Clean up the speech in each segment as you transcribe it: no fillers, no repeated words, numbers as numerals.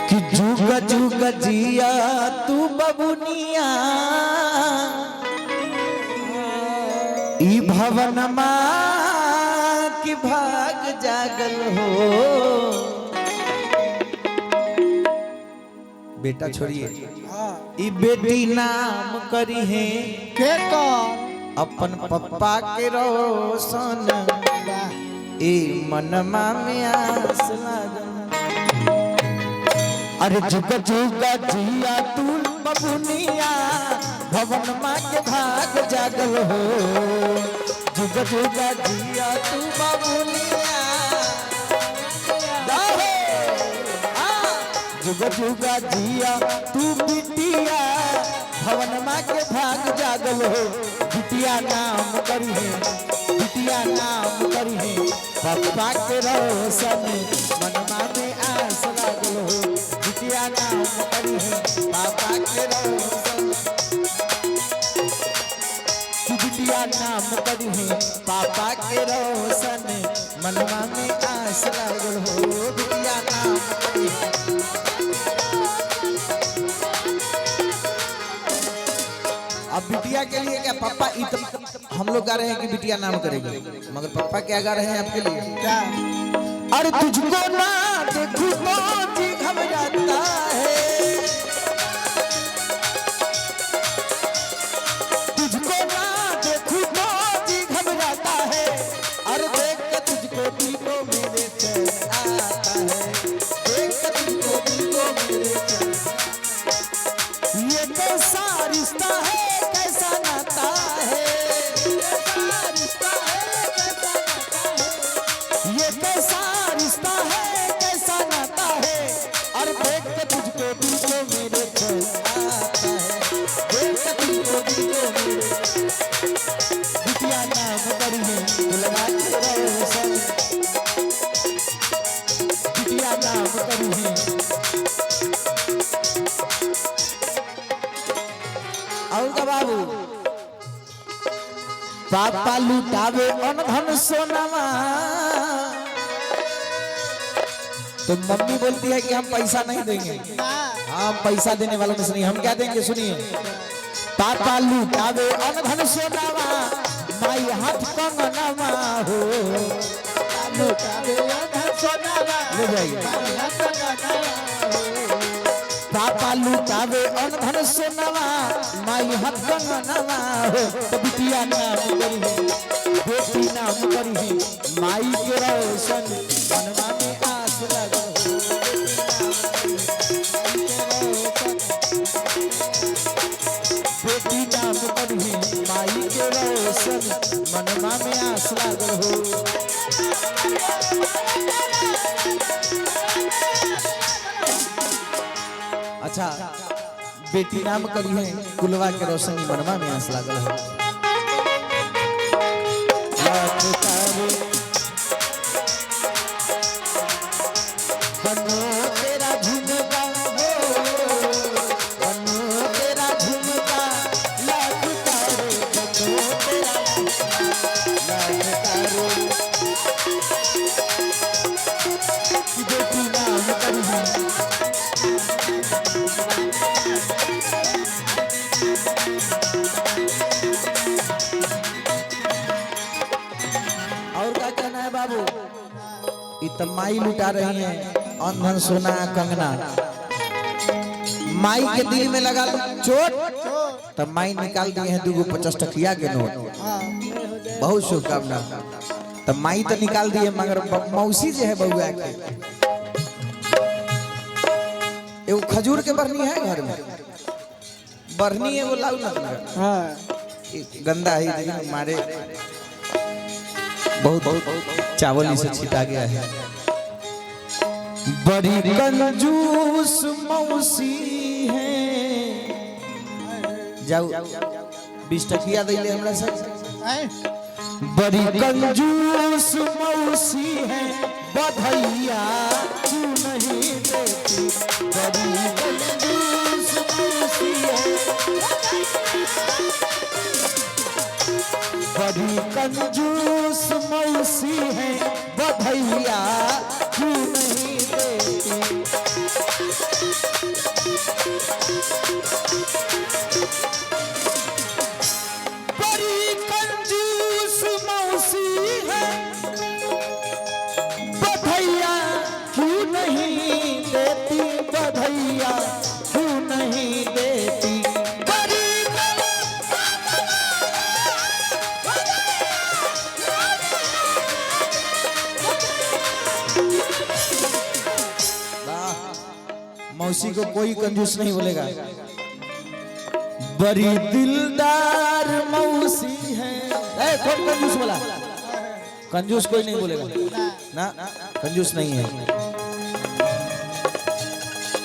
कि जुग जुग जिया तू बबुनिया ई भवन माँ की भाग जागल हो। बेटा छोड़िए ई बेटी नाम करी है के कौन अपन पप्पा के रोशन ए मनमा में आस लागल। अरे जुग जुग जिया तू बबुनिया भवन माँ के भाग जागल हो। जुग जुग जिया तू बबुनिया जुग जुग जिया तू बिटिया भवन माँ के भाग जागल हो। बिटिया नाम करी है बिटिया नाम करी है पप्पा के रोशन मनमा में आस लागल हो। बिटिया नाम करी है पापा के रोशन बिटिया नाम करी है पापा के रोशन मनमा में आस लागल हो। बिटिया नाम करी है। अब बिटिया के लिए क्या पापा हम लोग गा रहे हैं कि बिटिया नाम करेगी मगर पापा क्या गा रहे हैं आपके लिए क्या? अरे तुझको ना देखूं तो जी घबराता है। तुझको ना देखूं तो जी घबराता है। अरे देख के तुझको दिल को मेरे चैन आता है। देख के तुझको दिल को मेरे चैन। ये कैसा रिश्ता है कैसा नाता है। ये कैसा रिश्ता है कैसा नाता है। और देख के तुझको दिल को मेरे चैन आता है। देख के तुझको दिल को मेरे बिटिया नाम करी है दुल्हा के रोशन। बिटिया नाम करी है। और का बाबू पापा लुटावे अनधन सोनामा तो मम्मी बोलती है कि हम पैसा नहीं देंगे। हम पैसा देने वालों में से नहीं। हम क्या देंगे सुनिए। पापा लुटावे अनधन सोनामा माई हाथ कंगनामा हो। लुटावे अनधन सोनामा ले जाइए। पापा लुटावे अनधन सोनामा माई हाथ कंगनामा हो। तो बिटिया नाम करी है बेटी नाम करी है माई के रोशन मनवा में आस लगो। बेटी नाम करी है माई के रोशन मनवा में आस लगो हो। अच्छा बेटी नाम करी है कुलवा के रोशनी मनवा में आस लागल है। बनो तेरा झुमका हो बनो तेरा झुमका लाख तारे बनो तेरा लाख तारे। बेटी नाम करी है और क्या कहना है बाबू। माई लुटा रही है अंधन सोना कंगना। माई के दिल में लगा चोट तो माई निकाल दिए हैं 2 50 टकिया के नोट। बहुत शुभकामना। तो माई तो निकाल दिए मगर मौसी जो है बउआ के एगो खजूर के बरनी है घर में। बरनी है वो लाऊ ना गंदा है मारे बहुत बहुत चावल इसे छिटा गया है। बड़ी कंजूस मौसी है। जाओ 20 टकिया दिले हमरा सब। बड़ी कंजूस मौसी है बधैया तू नहीं देती। बड़ी कंजूस मौसी है बड़ी कंजूस मौसी है बधैया क्यों नहीं देती। मौसी को कोई कंजूस नहीं बोलेगा। बड़ी दिलदार मौसी है। कौन कंजूस बोला? कंजूस कोई नहीं बोलेगा ना, कंजूस नहीं है।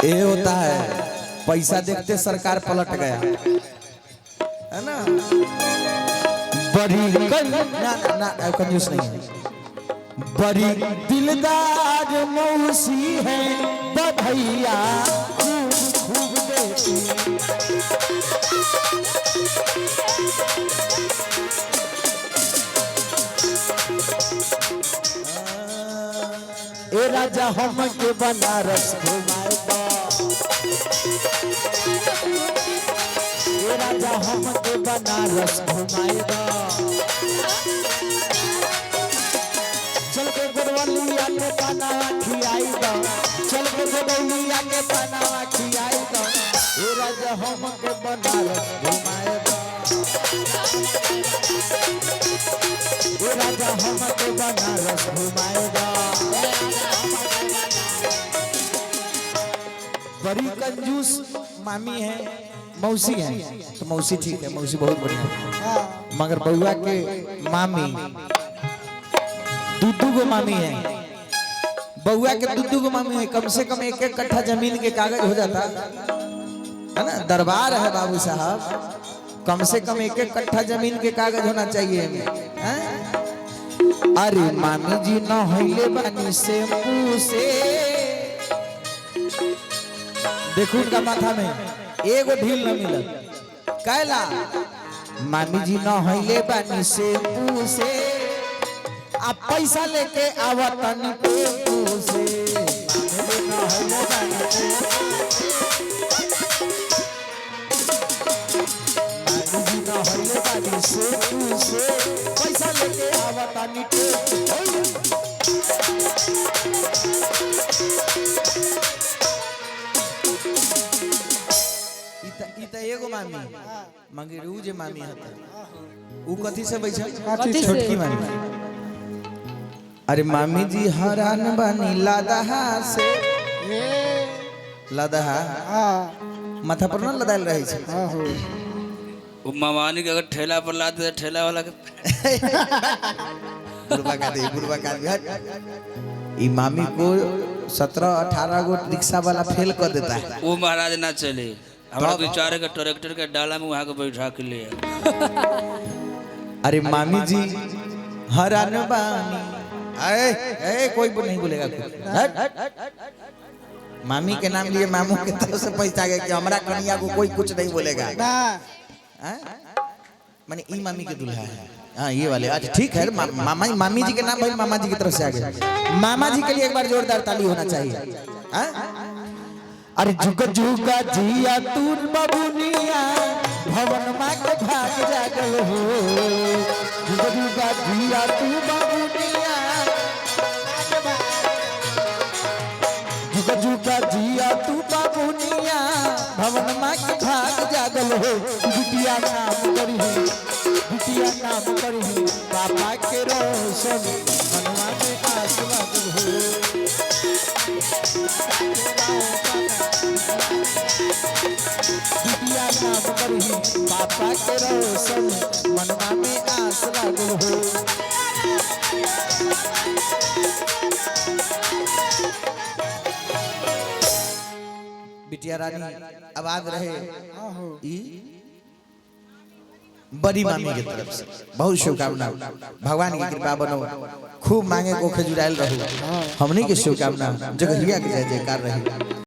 ये होता है पैसा देखते सरकार पलट गया है ना। बड़ी ना कंजूस नहीं है। बड़ी दिलदार मौसी है बधैया खूब देती। ए राजा हम के बनारस घुमाएगा। ए राजा हम के बनारस घुमाएगा। चल के गोरवलिया के पनावा खियाएगा। चल के गोरवलिया के पनावा खियाएगा। ए राजा हम के बनारस घुमाएगा। ए राजा हम के बनारस घुमाएगा। बड़ी कंजूस मामी है, मौसी है तो मौसी ठीक है, मौसी बहुत बढ़िया है। मगर बउआ के मामी दूधू को मामी है। बउआ के दूधू को मामी है। कम से कम 1-1 कट्ठा जमीन के कागज हो जाता है ना। दरबार है बाबू साहब, कम से कम 1-1 कट्ठा जमीन के कागज होना चाहिए। अरे मामी जी न होइले बानी शैम्पू से। देखो उनका माथा में एगो ढील न मिलल। कैला मामी जी न होइले बानी शैम्पू से। आप पैसा लेके आवत तनी टेम्पू से। मामी जी न होइले बानी शैम्पू से। पैसा लेके आवत तनी टेम्पू। एगो मामी मगर ऊ जे मामी हता ऊ कथी से बैठल? छोटकी मामी। अरे मामी जी हरान बानी लादहा से। लादहा माथा पर न लदाल रहे छे। वो मामानी के अगर ठेला पर लाद दे ठेला वाला के बुरबा का दे। ई मामी को 17-18 गो रिक्शा वाला फेल कर देता है। वो महाराज ना चले। हमारा बेचारे का ट्रैक्टर के डाला में वहां को बैठा के लिए। अरे मामी जी हरान बानी। कोई नहीं बोलेगा। मामी के नाम लिए मामू के तरफ से पैसा गया कि हमारा कन्या को कोई कुछ नहीं बोलेगा। माने ई मामी के दुल्हा है। हाँ ये वाले। अच्छा ठीक है। मामा मामी जी के नाम भाई मामा जी की तरफ से आ गया। मामा जी के लिए एक बार जोरदार ताली होना चाहिए। अरे जुग जुगा जिया तूर बबुनिया भवन माँ के भाग जागल हो। जुग जुगा जिया तू बबुनिया। जुग जुगा जिया तू बबुनिया भवन माँ के भाग जागल हो। बिटिया नाम करी है, बिटिया नाम करी है। पापा के रोशन मनवा में आस लागल हो। बिटिया नाम करी पापा के रोशन मनवा में आस लागल हो। बिटिया रानी आबाद रहे। बड़ी मामी की तरफ से बहुत शुभकामना। भगवान की कृपा बनो, खूब मांगे को खजुराइल रहू। हमनी की शुभकामना। जगहिया के जय जयकार रही।